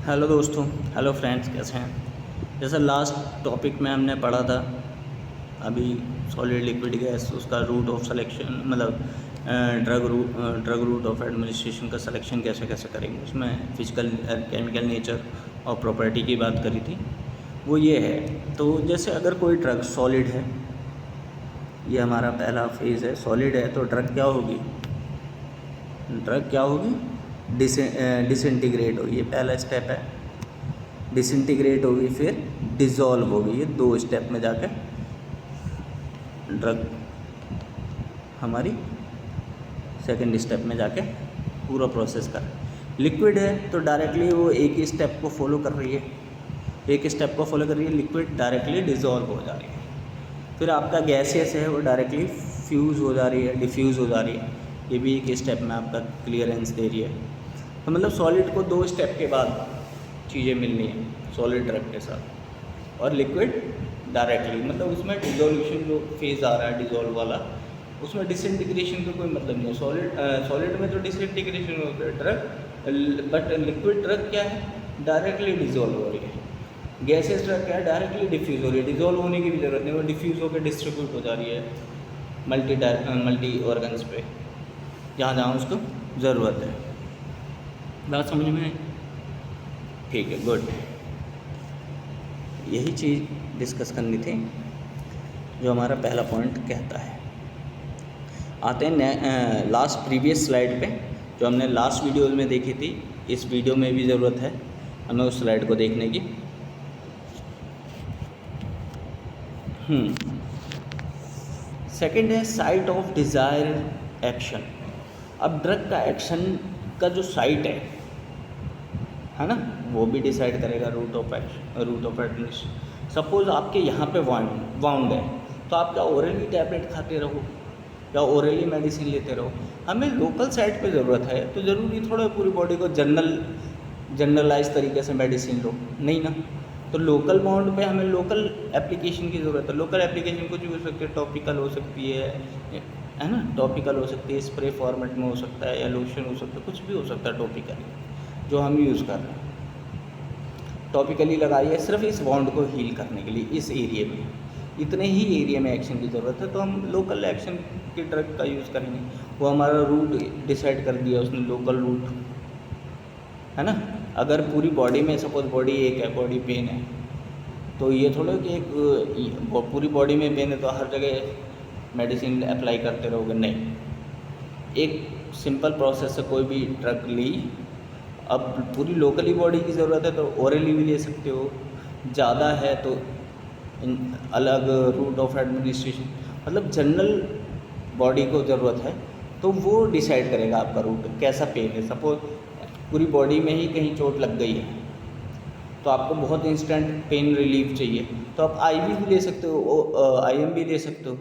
Hello दोस्तों, hello friends, कैसे हैं। जैसा लास्ट टॉपिक में हमने पढ़ा था अभी, सॉलिड लिक्विड गैस, उसका रूट ऑफ सिलेक्शन, मतलब ड्रग रूट ऑफ एडमिनिस्ट्रेशन का सिलेक्शन कैसे कैसे करेंगे, उसमें फिजिकल केमिकल नेचर और प्रॉपर्टी की बात करी थी। वो ये है, तो जैसे अगर कोई ड्रग सॉलिड है, ये हमारा पहला फेज़ है, सॉलिड है, तो ड्रग क्या होगी, डिसइंटीग्रेट होगी। ये पहला स्टेप है, डिसइंटीग्रेट होगी, फिर डिज़ोल्व होगी। ये 2 स्टेप में जाकर ड्रग हमारी सेकंड स्टेप में जाके पूरा प्रोसेस कर। लिक्विड है तो डायरेक्टली वो एक ही स्टेप को फॉलो कर रही है, लिक्विड डायरेक्टली डिज़ोल्व हो जा रही है। फिर आपका गैसियस है, वो डायरेक्टली फ्यूज़ हो जा रही है, डिफ्यूज़ हो जा रही है। ये भी एक स्टेप में आपका क्लियरेंस दे रही है। तो मतलब सॉलिड को 2 स्टेप के बाद चीज़ें मिलनी है सॉलिड ड्रग के साथ, और लिक्विड डायरेक्टली, मतलब उसमें डिज़ोल्यूशन जो फेज़ आ रहा है डिज़ोल्व वाला, उसमें डिसइंटीग्रेशन का कोई मतलब नहीं है। सॉलिड में तो डिसइंटीग्रेशन होता है ड्रग, बट लिक्विड ड्रग क्या है, डायरेक्टली डिज़ोल्व हो रही है। गैसेस ड्रग क्या है, डायरेक्टली डिफ्यूज़ हो रही है, डिज़ोल्व होने की भी ज़रूरत नहीं, वो डिफ्यूज़ होकर डिस्ट्रीब्यूट हो जा रही है मल्टी ऑर्गन्स पे, जहाँ जहाँ उसको ज़रूरत है। बात समझ में आई? ठीक है, गुड। यही चीज़ डिस्कस करनी थी जो हमारा पहला पॉइंट कहता है। आते हैं लास्ट प्रीवियस स्लाइड पे, जो हमने लास्ट वीडियो में देखी थी। इस वीडियो में भी ज़रूरत है हमें उस स्लाइड को देखने की। सेकंड है साइट ऑफ डिज़ायर एक्शन। अब ड्रग का एक्शन का जो साइट है ना, वो भी डिसाइड करेगा रूट ऑफ एडमिनिस्ट्रेशन। सपोज़ आपके यहाँ पे वाउंड है, तो आप क्या ओरली टैबलेट खाते रहो या ओरली मेडिसिन लेते रहो। हमें लोकल साइट पे ज़रूरत है, तो ज़रूरी थोड़ा पूरी बॉडी को जनरलाइज तरीके से मेडिसिन लो, नहीं ना। तो लोकल बाउंड पे हमें लोकल एप्लीकेशन की ज़रूरत है। लोकल एप्लीकेशन कुछ भी हो सकती है, टॉपिकल हो सकती है ना, टॉपिकल हो सकती है, स्प्रे फॉर्मेट में हो सकता है, या लोशन हो सकता है, कुछ भी हो सकता है टॉपिकली जो हम यूज़ कर रहे हैं। टॉपिकली लगाइए सिर्फ इस बाउंड को हील करने के लिए, इस एरिया में, इतने ही एरिया में एक्शन की ज़रूरत है, तो हम लोकल एक्शन की ड्रग का यूज़ करेंगे। वो हमारा रूट डिसाइड कर दिया उसने, लोकल रूट है ना। अगर पूरी बॉडी में, सपोज बॉडी एक है, बॉडी पेन है, तो ये थोड़ा कि एक पूरी बॉडी में पेन है तो हर जगह मेडिसिन अप्लाई करते रहोगे, नहीं। एक सिंपल प्रोसेस से कोई भी ड्रग ली, अब पूरी लोकली बॉडी की ज़रूरत है तो ओरली भी ले सकते हो, ज़्यादा है तो अलग रूट ऑफ एडमिनिस्ट्रेशन, मतलब जनरल बॉडी को ज़रूरत है तो वो डिसाइड करेगा आपका रूट कैसा पेन है। सपोज पूरी बॉडी में ही कहीं चोट लग गई है तो आपको बहुत इंस्टेंट पेन रिलीफ चाहिए, तो आप आईवी भी ले सकते हो, आईएम भी ले सकते हो,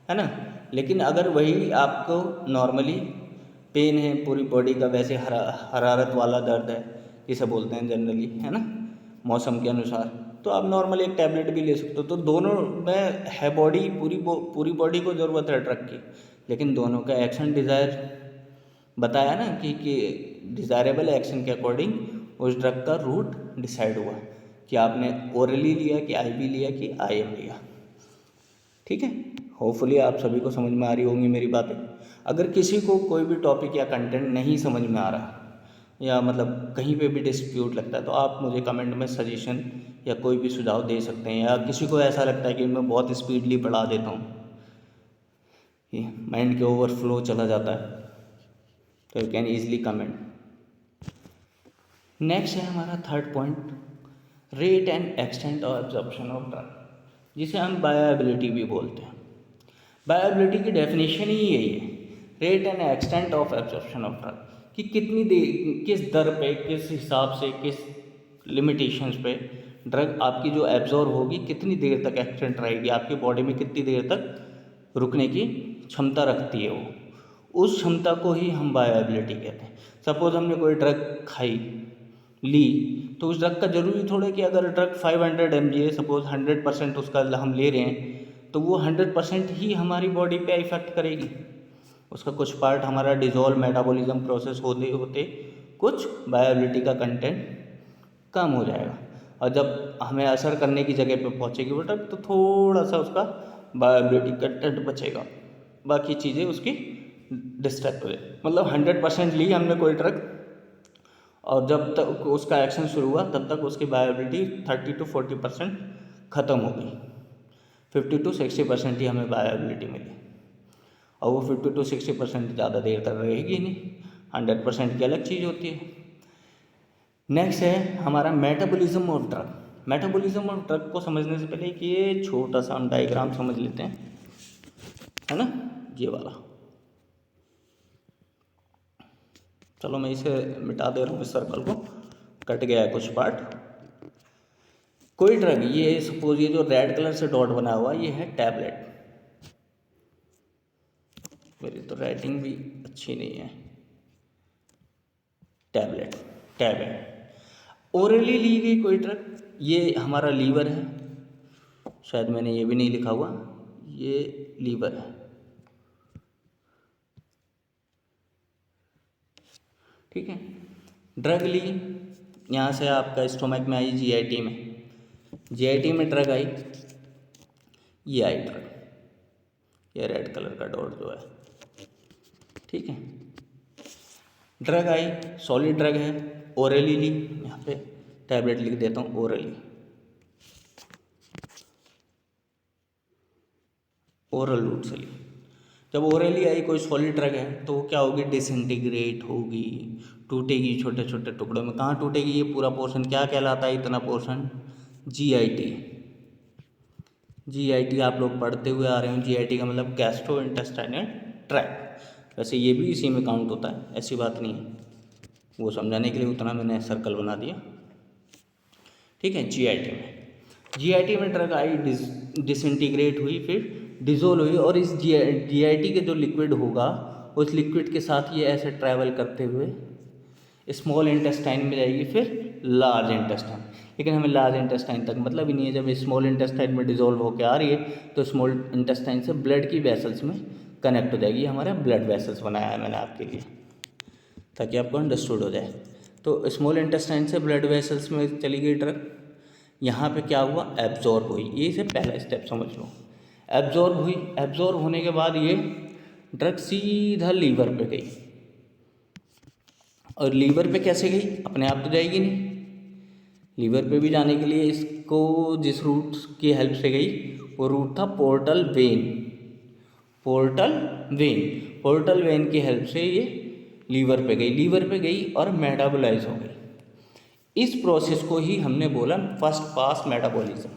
है ना। लेकिन अगर वही आपको नॉर्मली पेन है पूरी बॉडी का, वैसे हरारत वाला दर्द है जिसे बोलते हैं जनरली, है ना, मौसम के अनुसार, तो आप नॉर्मली एक टैबलेट भी ले सकते हो। तो दोनों में है, बॉडी पूरी बॉडी को ज़रूरत है ड्रग की, लेकिन दोनों का एक्शन डिज़ायर बताया ना कि डिज़ायरेबल एक्शन के अकॉर्डिंग उस ड्रग का रूट डिसाइड हुआ कि आपने ओरली लिया कि आईवी लिया कि आईएम लिया। ठीक है, होपफुली आप सभी को समझ में आ रही होंगी मेरी बातें। अगर किसी को कोई भी टॉपिक या कंटेंट नहीं समझ में आ रहा, या मतलब कहीं पे भी डिस्प्यूट लगता है, तो आप मुझे कमेंट में सजेशन या कोई भी सुझाव दे सकते हैं। या किसी को ऐसा लगता है कि मैं बहुत स्पीडली पढ़ा देता हूँ, माइंड के ओवरफ्लो चला जाता है, तो you can easily comment. Next है हमारा third point, rate and extent of absorption of drug, जिसे हम बायोएबिलिटी भी बोलते हैं। बायोएबिलिटी की डेफिनेशन ही यही है, rate and extent of absorption of drug, कि कितनी देर, किस दर पे, किस हिसाब से, किस लिमिटेशंस पे ड्रग आपकी जो एब्जॉर्व होगी, कितनी देर तक एक्सटेंट रहेगी, आपकी बॉडी में कितनी देर तक रुकने की क्षमता रखती है वो, उस क्षमता को ही हम बायोएबिलिटी कहते हैं। सपोज हमने कोई ड्रग खाई ली, तो उस ड्रग का ज़रूरी थोड़ा कि अगर ड्रग 500 mg है, सपोज 100% उसका हम ले रहे हैं, तो वो 100% ही हमारी बॉडी पे इफ़ेक्ट करेगी। उसका कुछ पार्ट हमारा डिज़ोल्व मेटाबॉलिज्म प्रोसेस होते होते कुछ बायोएबिलिटी का कंटेंट कम हो जाएगा। और जब हमें असर करने की जगह पे पहुंचेगी वो ट्रक, तो थोड़ा सा उसका वायबिलिटी कंटेंट बचेगा, बाकी चीज़ें उसकी डिस्ट्रैक्ट हो जाए। मतलब 100% ली हमने कोई ट्रक, और जब तक उसका एक्शन शुरू हुआ तब तक उसकी वायबिलिटी 30 to 40% ख़त्म हो गई। 50 to 60% ही हमें वायबिलिटी मिली, और वो 50 to 60% ज़्यादा देर तक रहेगी नहीं। 100% की अलग चीज़ होती है। नेक्स्ट है हमारा metabolism of drug. Metabolism of drug को समझने से पहले कि ये छोटा सा हम डायग्राम समझ लेते हैं, है ना, ये वाला। चलो मैं इसे मिटा दे रहा हूँ, इस सर्कल को, कट गया है कुछ पार्ट। कोई ड्रग, ये सपोज ये जो रेड कलर से डॉट बना हुआ ये है टैबलेट। मेरी तो राइटिंग भी अच्छी नहीं है। टैबलेट, टैब है। ओरली ली गई कोई ड्रग, ये हमारा लीवर है, शायद मैंने ये भी नहीं लिखा हुआ, ये लीवर है, ठीक है। ड्रग ली, यहाँ से आपका स्टोमक में आई, जीआईटी में, जीआईटी में ड्रग आई, ये आई ड्रग, ये रेड कलर का डॉट जो है, ठीक है। ड्रग आई, सॉलिड ड्रग है, ओरली ली, यहाँ पे टैबलेट लिख देता हूँ, ओरली, ओरल रूट से ली। जब ओरली आई कोई सॉलिड ड्रग है तो वो क्या होगी, डिसइंटीग्रेट होगी, टूटेगी छोटे छोटे टुकड़ों में। कहाँ टूटेगी, ये पूरा पोर्शन क्या कहलाता है, इतना पोर्शन, जीआईटी। जीआईटी आप लोग पढ़ते हुए आ रहे हो, जीआईटी का मतलब गैस्ट्रो इंटेस्टाइनल ट्रैक्ट। वैसे ये भी इसी में काउंट होता है, ऐसी बात नहीं है, वो समझाने के लिए उतना मैंने सर्कल बना दिया, ठीक है। जीआईटी में ड्रग आई, डिसइंटीग्रेट हुई, फिर डिजोल्व हुई, और इस जीआईटी के जो लिक्विड होगा उस लिक्विड के साथ ये ऐसे ट्रैवल करते हुए स्मॉल इंटेस्टाइन में जाएगी, फिर लार्ज इंटेस्टाइन। लेकिन हमें लार्ज इंटेस्टाइन तक मतलब ही नहीं है। जब स्मॉल इंटेस्टाइन में डिजोल्व होकर आ रही है तो स्मॉल इंटेस्टाइन से ब्लड की वेसल्स में कनेक्ट हो जाएगी। हमारा ब्लड वेसल्स बनाया है मैंने आपके लिए ताकि आपको अंडरस्टूड हो जाए। तो स्मॉल इंटेस्टाइन से ब्लड वेसल्स में चली गई ड्रग, यहाँ पे क्या हुआ, एब्जॉर्ब हुई। ये से पहला स्टेप समझ लो, एब्जॉर्ब हुई। एब्जॉर्ब होने के बाद ये ड्रग सीधा लीवर पे गई, और लीवर पे कैसे गई, अपने आप तो जाएगी नहीं। लीवर पे भी जाने के लिए इसको जिस रूट की हेल्प से गई वो रूट था पोर्टल वेन। पोर्टल वेन की हेल्प से ये लीवर पे गई और मेटाबोलाइज हो गई। इस प्रोसेस को ही हमने बोला फर्स्ट पास मेटाबॉलिज्म।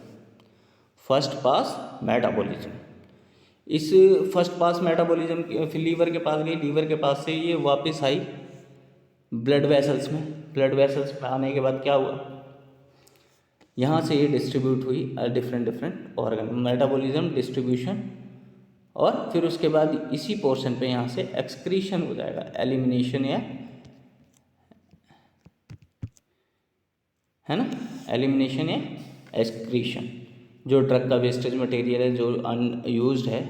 इस फर्स्ट पास मेटाबॉलिज्म फिर लीवर के पास गई, लीवर के पास से ये वापस आई ब्लड वेसल्स में आने के बाद क्या हुआ, यहाँ से ये डिस्ट्रीब्यूट हुई डिफरेंट ऑर्गन, मेटाबॉलिज्म, डिस्ट्रीब्यूशन, और फिर उसके बाद इसी पोर्शन पे यहाँ से एक्सक्रीशन हो जाएगा, एलिमिनेशन या, है ना, एलिमिनेशन या एक्सक्रीशन। जो ड्रग का वेस्टेज मटेरियल है जो अनयूज्ड है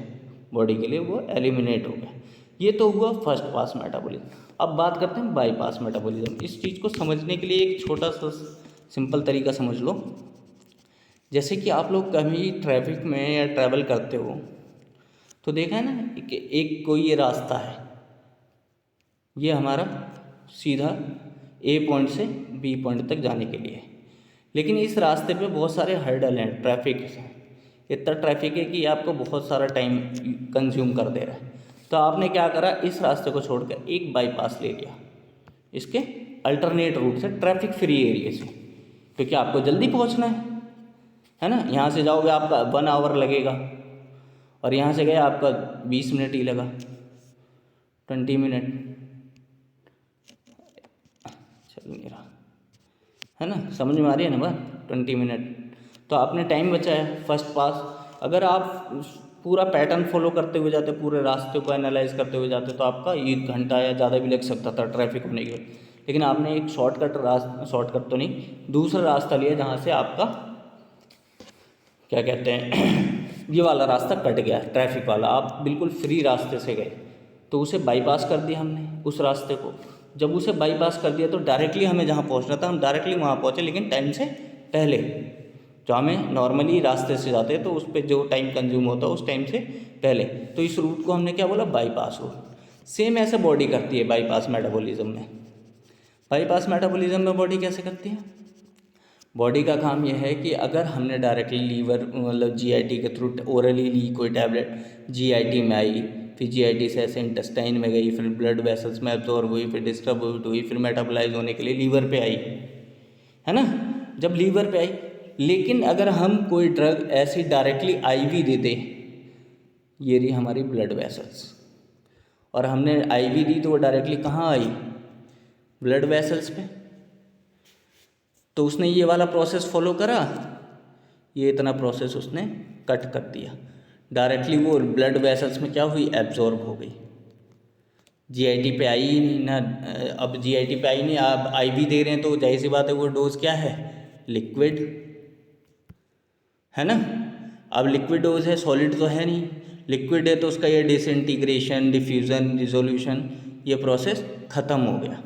बॉडी के लिए वो एलिमिनेट हो गया। ये तो हुआ फर्स्ट पास मेटाबॉलिज्म। अब बात करते हैं बाईपास मेटाबॉलिज्म। इस चीज़ को समझने के लिए एक छोटा सा सिंपल तरीका समझ लो। जैसे कि आप लोग कभी ट्रैफिक में या ट्रैवल करते हो तो देखा है ना कि एक कोई ये रास्ता है, ये हमारा सीधा ए पॉइंट से बी पॉइंट तक जाने के लिए, लेकिन इस रास्ते पे बहुत सारे हर्डल हैं, ट्रैफिक है, इतना ट्रैफिक है कि आपको बहुत सारा टाइम कंज्यूम कर दे रहा है। तो आपने क्या करा, इस रास्ते को छोड़कर एक बाईपास ले लिया इसके अल्टरनेट रूट से, ट्रैफिक फ्री एरिया से, क्योंकि आपको जल्दी पहुंचना है ना। यहाँ से जाओगे आपका 1 आवर लगेगा और यहाँ से गए आपका 20 मिनट ही लगा, 20 मिनट चल नहीं रहा है ना, समझ में आ रही है ना बात, 20 मिनट। तो आपने टाइम बचाया फर्स्ट पास। अगर आप पूरा पैटर्न फॉलो करते हुए जाते, पूरे रास्ते को एनालाइज करते हुए जाते, तो आपका 1 घंटा या ज़्यादा भी लग सकता था ट्रैफिक होने के बाद। लेकिन आपने एक शॉर्टकट तो नहीं, दूसरा रास्ता लिया जहाँ से आपका क्या कहते हैं ये वाला रास्ता कट गया, ट्रैफिक वाला, आप बिल्कुल फ्री रास्ते से गए, तो उसे बाईपास कर दिया हमने उस रास्ते को। जब उसे बाईपास कर दिया तो डायरेक्टली हमें जहाँ पहुँचना था हम डायरेक्टली वहाँ पहुँचे, लेकिन टाइम से पहले। जो हमें नॉर्मली रास्ते से जाते हैं तो उस पर जो टाइम कंज्यूम होता है उस टाइम से पहले, तो इस रूट को हमने क्या बोला, बाईपास रूट। सेम ऐसे बॉडी करती है बाईपास मेटाबॉलिज्म में। बाईपास मेटाबॉलिज्म में बॉडी कैसे करती है? बॉडी का काम यह है कि अगर हमने डायरेक्टली लीवर मतलब जीआईटी के थ्रू ओरली ली कोई टैबलेट, जीआईटी में आई, फिर जीआईटी से ऐसे इंटेस्टाइन में गई, फिर ब्लड वेसल्स में एब्जॉर्ब हुई, फिर डिस्ट्रीब्यूट हुई, फिर मेटाबोलाइज होने के लिए लीवर पे आई, है ना। जब लीवर पे आई, लेकिन अगर हम कोई ड्रग ऐसी डायरेक्टली आईवी दे दें, ये रही हमारी ब्लड वेसल्स, और हमने आईवी दी तो वो डायरेक्टली कहाँ आई, ब्लड वेसल्स पे, तो उसने ये वाला प्रोसेस फॉलो करा, ये इतना प्रोसेस उसने कट कर दिया, डायरेक्टली वो ब्लड वेसल्स में क्या हुई, एब्जॉर्ब हो गई, जीआईटी पे आई ही नहीं ना। अब जीआईटी पे आई नहीं, आप आईवी दे रहे हैं तो जाहिर सी बात है वो डोज क्या है, लिक्विड, है ना। अब लिक्विड डोज है, सॉलिड तो है नहीं, लिक्विड है तो उसका ये डिसइंटीग्रेशन, डिफ्यूज़न, रिजोल्यूशन, ये प्रोसेस ख़त्म हो गया,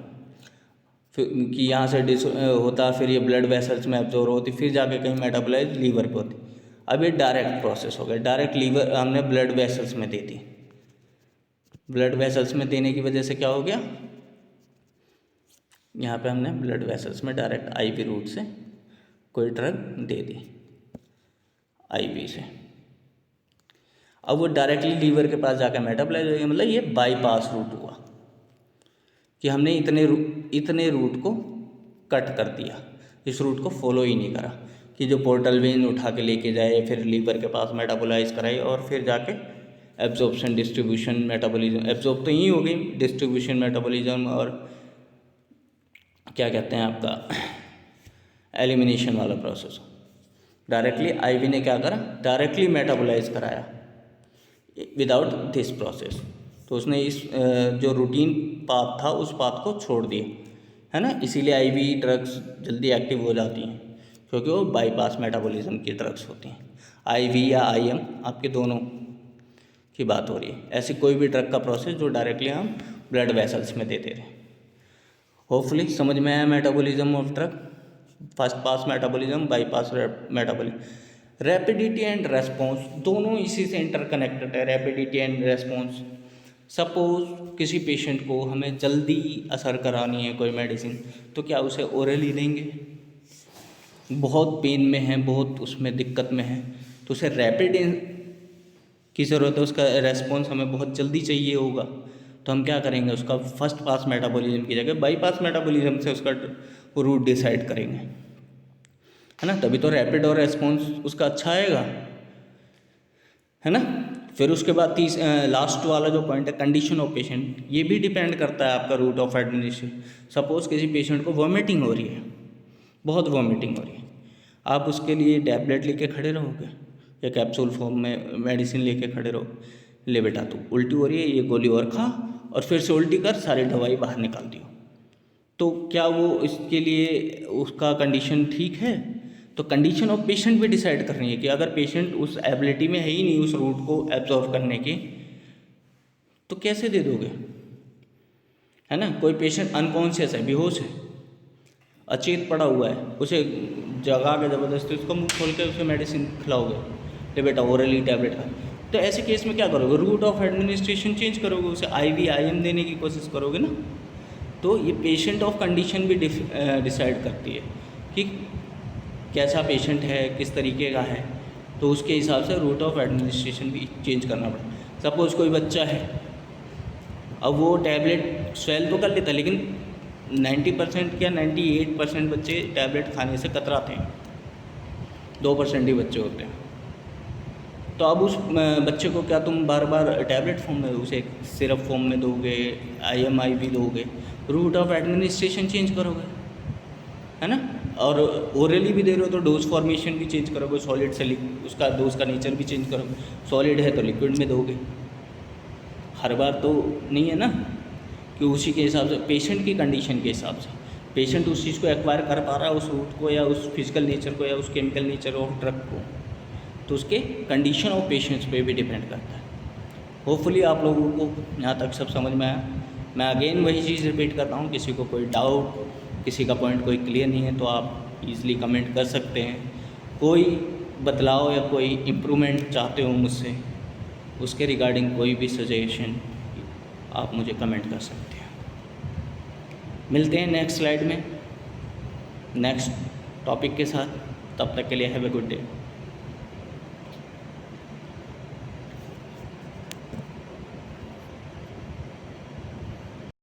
फिर कि यहाँ से होता, फिर ये ब्लड वेसल्स में एब्जॉर्ब होती, फिर जाके कहीं मेटाबोलाइज लीवर पे होती। अब ये डायरेक्ट प्रोसेस हो गया, डायरेक्ट लीवर हमने ब्लड वेसल्स में दे दी। ब्लड वेसल्स में देने की वजह से क्या हो गया, यहाँ पे हमने ब्लड वेसल्स में डायरेक्ट आईवी रूट से कोई ड्रग दे दी, आईवी से। अब वो डायरेक्टली लीवर के पास जाकर मेटाबोलाइज हो गया, मतलब ये बाईपास रूट हुआ कि हमने इतने रूट को कट कर दिया, इस रूट को फॉलो ही नहीं करा कि जो पोर्टल वेन उठा के लेके जाए, फिर लीवर के पास मेटाबोलाइज कराए, और फिर जाके एब्जॉर्प्शन, डिस्ट्रीब्यूशन, मेटाबॉलिज्म, एब्जॉर्ब तो यही हो गई, डिस्ट्रीब्यूशन, मेटाबॉलिज्म, और क्या कहते हैं आपका एलिमिनेशन वाला प्रोसेस। डायरेक्टली आईवी ने क्या करा, डायरेक्टली मेटाबोलाइज कराया विदाउट दिस प्रोसेस, तो उसने इस जो रूटीन पाथ था उस पाथ को छोड़ दिया, है ना। इसीलिए आईवी ड्रग्स जल्दी एक्टिव हो जाती हैं क्योंकि वो बाईपास मेटाबॉलिज्म की ड्रग्स होती हैं। आईवी या आईएम आपके दोनों की बात हो रही है, ऐसी कोई भी ड्रग का प्रोसेस जो डायरेक्टली हम ब्लड वेसल्स में देते रहे। होपफुली समझ में आया metabolism of drug, first pass metabolism, bypass metabolism. Rapidity and response दोनों इसी से इंटरकनेक्टेड है, रैपिडिटी एंड रेस्पॉन्स। सपोज किसी पेशेंट को हमें जल्दी असर करानी है कोई मेडिसिन, तो क्या उसे ओरली देंगे, बहुत पेन में है, बहुत उसमें दिक्कत में है, तो उसे रैपिड की ज़रूरत है, उसका रेस्पॉन्स हमें बहुत जल्दी चाहिए होगा, तो हम क्या करेंगे, उसका फर्स्ट पास मेटाबॉलिज्म की जगह बाईपास मेटाबॉलिज्म से उसका रूट डिसाइड करेंगे, है ना। तभी तो रैपिड और रेस्पॉन्स उसका अच्छा आएगा, है ना। फिर उसके बाद लास्ट वाला जो पॉइंट है, कंडीशन ऑफ पेशेंट, ये भी डिपेंड करता है आपका रूट ऑफ एडमिनिस्ट्रेशन। सपोज किसी पेशेंट को वॉमिटिंग हो रही है, बहुत वॉमिटिंग हो रही है, आप उसके लिए टैबलेट लेके खड़े रहोगे या कैप्सूल फॉर्म में मेडिसिन लेके खड़े रहो, ले बेटा तू उल्टी हो रही है, ये गोली और खा और फिर से उल्टी कर, सारी दवाई बाहर निकाल दियो, तो क्या वो इसके लिए उसका कंडीशन ठीक है? तो कंडीशन ऑफ पेशेंट भी डिसाइड करनी है कि अगर पेशेंट उस एबिलिटी में है ही नहीं उस रूट को एब्जॉर्व करने की, तो कैसे दे दोगे, है ना। कोई पेशेंट अनकॉन्शियस है, बेहोश है, अचेत पड़ा हुआ है, उसे जगा के ज़बरदस्ती उसको मुंह खोल के उसे मेडिसिन खिलाओगे, ले बेटा ओरली टैबलेट खा, तो ऐसे केस में क्या करोगे, रूट ऑफ एडमिनिस्ट्रेशन चेंज करोगे, उसे आईवी आईएम देने की कोशिश करोगे ना। तो ये पेशेंट ऑफ कंडीशन भी डिसाइड करती है कि कैसा पेशेंट है, किस तरीके का है, तो उसके हिसाब से रूट ऑफ एडमिनिस्ट्रेशन भी चेंज करना पड़ेगा। सपोज कोई बच्चा है, अब वो टैबलेट स्वेल तो कर लेता है, लेकिन 90% या 98% बच्चे टैबलेट खाने से कतराते हैं, 2% ही बच्चे होते हैं। तो अब उस बच्चे को क्या तुम बार बार टैबलेट फॉर्म में उसे सिरप फॉर्म में दोगे, आईएम आईवी दोगे, रूट ऑफ एडमिनिस्ट्रेशन चेंज करोगे, है ना। और ओरली भी दे रहे हो तो डोज फॉर्मेशन भी चेंज करोगे, सॉलिड से उसका डोज का नेचर भी चेंज करोगे, सॉलिड है तो लिक्विड में दोगे, हर बार तो नहीं है ना कि उसी के हिसाब से, पेशेंट की कंडीशन के हिसाब से पेशेंट उस चीज़ को एक्वायर कर पा रहा है, उस रूट को या उस फिजिकल नेचर को या उस केमिकल नेचर ऑफ ड्रग को, तो उसके कंडीशन ऑफ पेशेंट्स पे भी डिपेंड करता है। होपफुली आप लोगों को यहाँ तक सब समझ में आया। मैं अगेन वही चीज़ रिपीट करता हूँ, किसी को कोई डाउट, किसी का पॉइंट कोई क्लियर नहीं है तो आप ईज़िली कमेंट कर सकते हैं। कोई बदलाव या कोई इम्प्रूवमेंट चाहते हो मुझसे, उसके रिगार्डिंग कोई भी सजेशन आप मुझे कमेंट कर सकते हैं। मिलते हैं नेक्स्ट स्लाइड में नेक्स्ट टॉपिक के साथ, तब तक के लिए हैव ए गुड डे।